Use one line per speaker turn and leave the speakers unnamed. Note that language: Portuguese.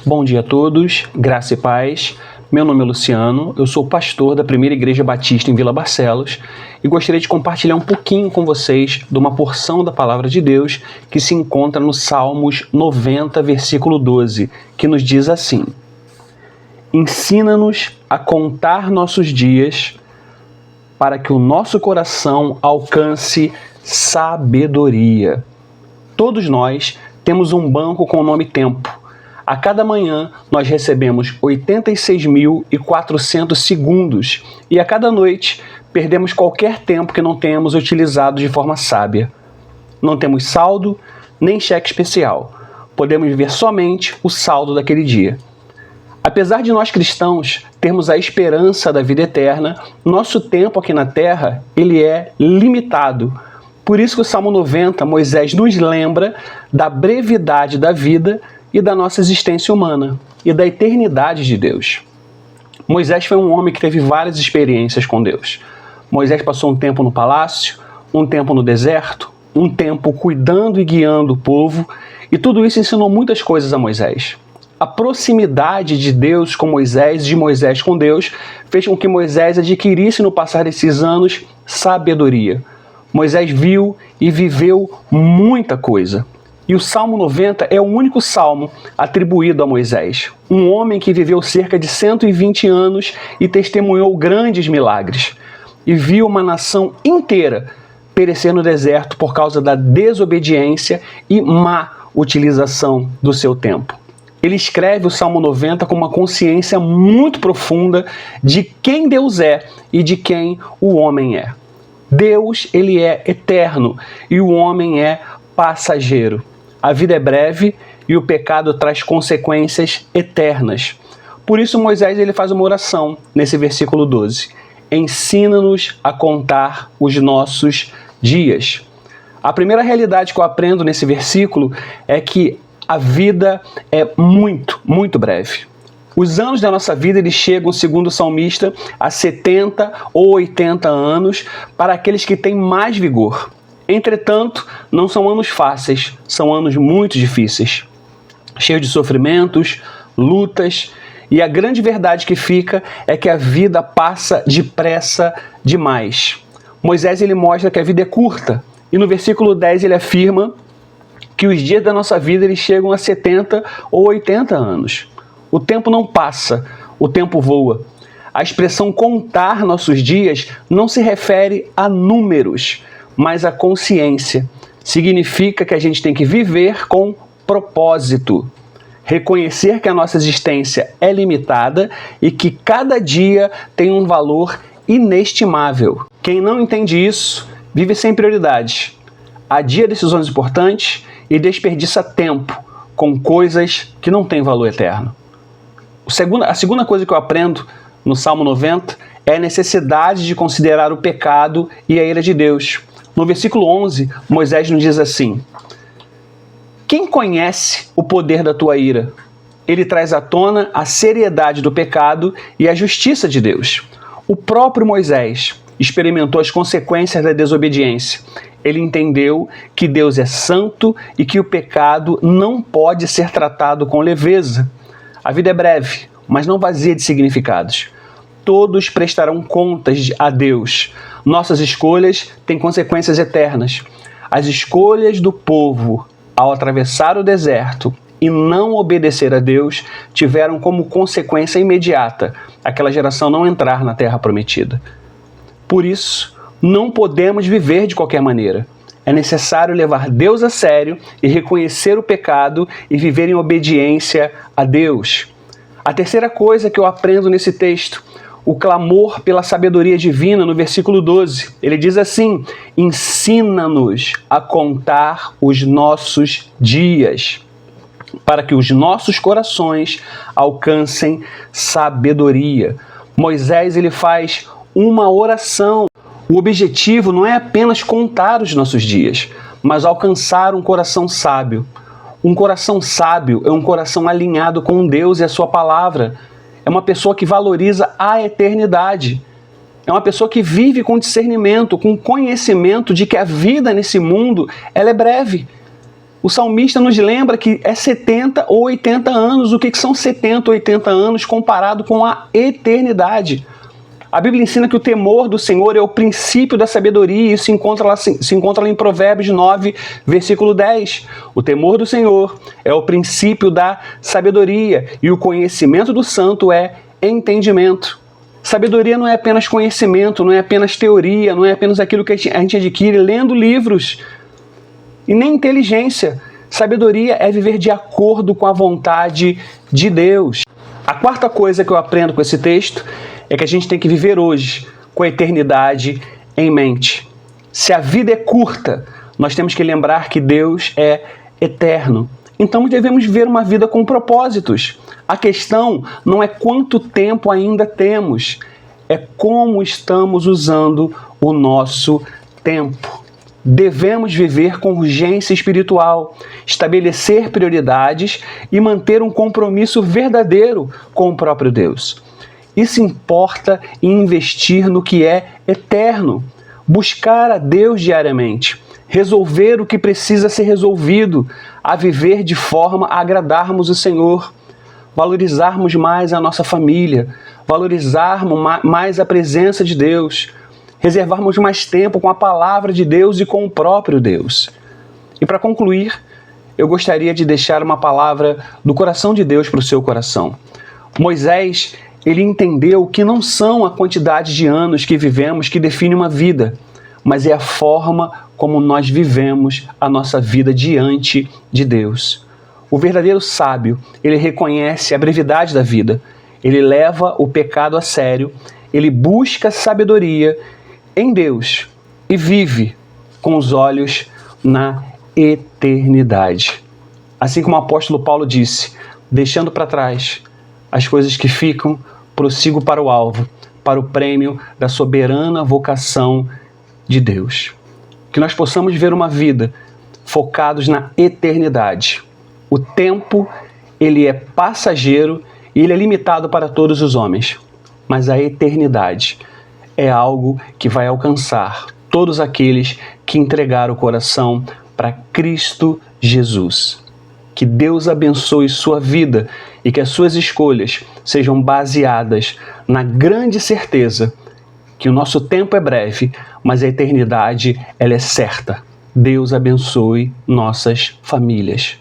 Bom dia a todos, graça e paz. Meu nome é Luciano, eu sou pastor da Primeira Igreja Batista em Vila Barcelos e gostaria de compartilhar um pouquinho com vocês de uma porção da Palavra de Deus que se encontra no Salmos 90, versículo 12, que nos diz assim: Ensina-nos a contar nossos dias para que o nosso coração alcance sabedoria. Todos nós temos um banco com o nome tempo. A cada manhã, nós recebemos 86.400 segundos e a cada noite, perdemos qualquer tempo que não tenhamos utilizado de forma sábia. Não temos saldo, nem cheque especial. Podemos ver somente o saldo daquele dia. Apesar de nós cristãos termos a esperança da vida eterna, nosso tempo aqui na Terra, ele é limitado. Por isso que o Salmo 90, Moisés nos lembra da brevidade da vida e da nossa existência humana, e da eternidade de Deus. Moisés foi um homem que teve várias experiências com Deus. Moisés passou um tempo no palácio, um tempo no deserto, um tempo cuidando e guiando o povo, e tudo isso ensinou muitas coisas a Moisés. A proximidade de Deus com Moisés e de Moisés com Deus fez com que Moisés adquirisse no passar desses anos sabedoria. Moisés viu e viveu muita coisa. E o Salmo 90 é o único salmo atribuído a Moisés, um homem que viveu cerca de 120 anos e testemunhou grandes milagres, e viu uma nação inteira perecer no deserto por causa da desobediência e má utilização do seu tempo. Ele escreve o Salmo 90 com uma consciência muito profunda de quem Deus é e de quem o homem é. Deus, ele é eterno e o homem é passageiro. A vida é breve e o pecado traz consequências eternas. Por isso Moisés ele faz uma oração nesse versículo 12. Ensina-nos a contar os nossos dias. A primeira realidade que eu aprendo nesse versículo é que a vida é muito breve. Os anos da nossa vida eles chegam, segundo o salmista, a 70 ou 80 anos para aqueles que têm mais vigor. Entretanto, não são anos fáceis, são anos muito difíceis, cheios de sofrimentos, lutas, e a grande verdade que fica é que a vida passa depressa demais. Moisés ele mostra que a vida é curta, e no versículo 10 ele afirma que os dias da nossa vida eles chegam a 70 ou 80 anos. O tempo não passa, o tempo voa. A expressão contar nossos dias não se refere a números, mas a consciência. Significa que a gente tem que viver com propósito. Reconhecer que a nossa existência é limitada e que cada dia tem um valor inestimável. Quem não entende isso, vive sem prioridades. Adia decisões importantes e desperdiça tempo com coisas que não têm valor eterno. A segunda coisa que eu aprendo no Salmo 90 é a necessidade de considerar o pecado e a ira de Deus. No versículo 11, Moisés nos diz assim: Quem conhece o poder da tua ira? Ele traz à tona a seriedade do pecado e a justiça de Deus. O próprio Moisés experimentou as consequências da desobediência. Ele entendeu que Deus é santo e que o pecado não pode ser tratado com leveza. A vida é breve, mas não vazia de significados. Todos prestarão contas a Deus. Nossas escolhas têm consequências eternas. As escolhas do povo ao atravessar o deserto e não obedecer a Deus tiveram como consequência imediata aquela geração não entrar na terra prometida. Por isso, não podemos viver de qualquer maneira. É necessário levar Deus a sério e reconhecer o pecado e viver em obediência a Deus. A terceira coisa que eu aprendo nesse texto, o clamor pela sabedoria divina no versículo 12. Ele diz assim: ensina-nos a contar os nossos dias, para que os nossos corações alcancem sabedoria. Moisés ele faz uma oração. O objetivo não é apenas contar os nossos dias, mas alcançar um coração sábio. Um coração sábio é um coração alinhado com Deus e a sua palavra. É uma pessoa que valoriza a eternidade. É uma pessoa que vive com discernimento, com conhecimento de que a vida nesse mundo ela é breve. O salmista nos lembra que é 70 ou 80 anos. O que são 70 ou 80 anos comparado com a eternidade? A Bíblia ensina que o temor do Senhor é o princípio da sabedoria, e isso se encontra lá em Provérbios 9, versículo 10. O temor do Senhor é o princípio da sabedoria, e o conhecimento do santo é entendimento. Sabedoria não é apenas conhecimento, não é apenas teoria, não é apenas aquilo que a gente adquire lendo livros, e nem inteligência. Sabedoria é viver de acordo com a vontade de Deus. A quarta coisa que eu aprendo com esse texto é que a gente tem que viver hoje com a eternidade em mente. Se a vida é curta, nós temos que lembrar que Deus é eterno. Então devemos viver uma vida com propósitos. A questão não é quanto tempo ainda temos, é como estamos usando o nosso tempo. Devemos viver com urgência espiritual, estabelecer prioridades e manter um compromisso verdadeiro com o próprio Deus. Isso importa em investir no que é eterno, buscar a Deus diariamente, resolver o que precisa ser resolvido, a viver de forma a agradarmos o Senhor, valorizarmos mais a nossa família, valorizarmos mais a presença de Deus, reservarmos mais tempo com a palavra de Deus e com o próprio Deus. E para concluir, eu gostaria de deixar uma palavra do coração de Deus para o seu coração. Moisés, ele entendeu que não são a quantidade de anos que vivemos que define uma vida, mas é a forma como nós vivemos a nossa vida diante de Deus. O verdadeiro sábio, ele reconhece a brevidade da vida, ele leva o pecado a sério, ele busca sabedoria em Deus e vive com os olhos na eternidade. Assim como o apóstolo Paulo disse, deixando para trás as coisas que ficam, prossigo para o alvo, para o prêmio da soberana vocação de Deus. Que nós possamos viver uma vida focados na eternidade. O tempo, ele é passageiro e ele é limitado para todos os homens. Mas a eternidade é algo que vai alcançar todos aqueles que entregaram o coração para Cristo Jesus. Que Deus abençoe sua vida e que as suas escolhas sejam baseadas na grande certeza que o nosso tempo é breve, mas a eternidade ela é certa. Deus abençoe nossas famílias.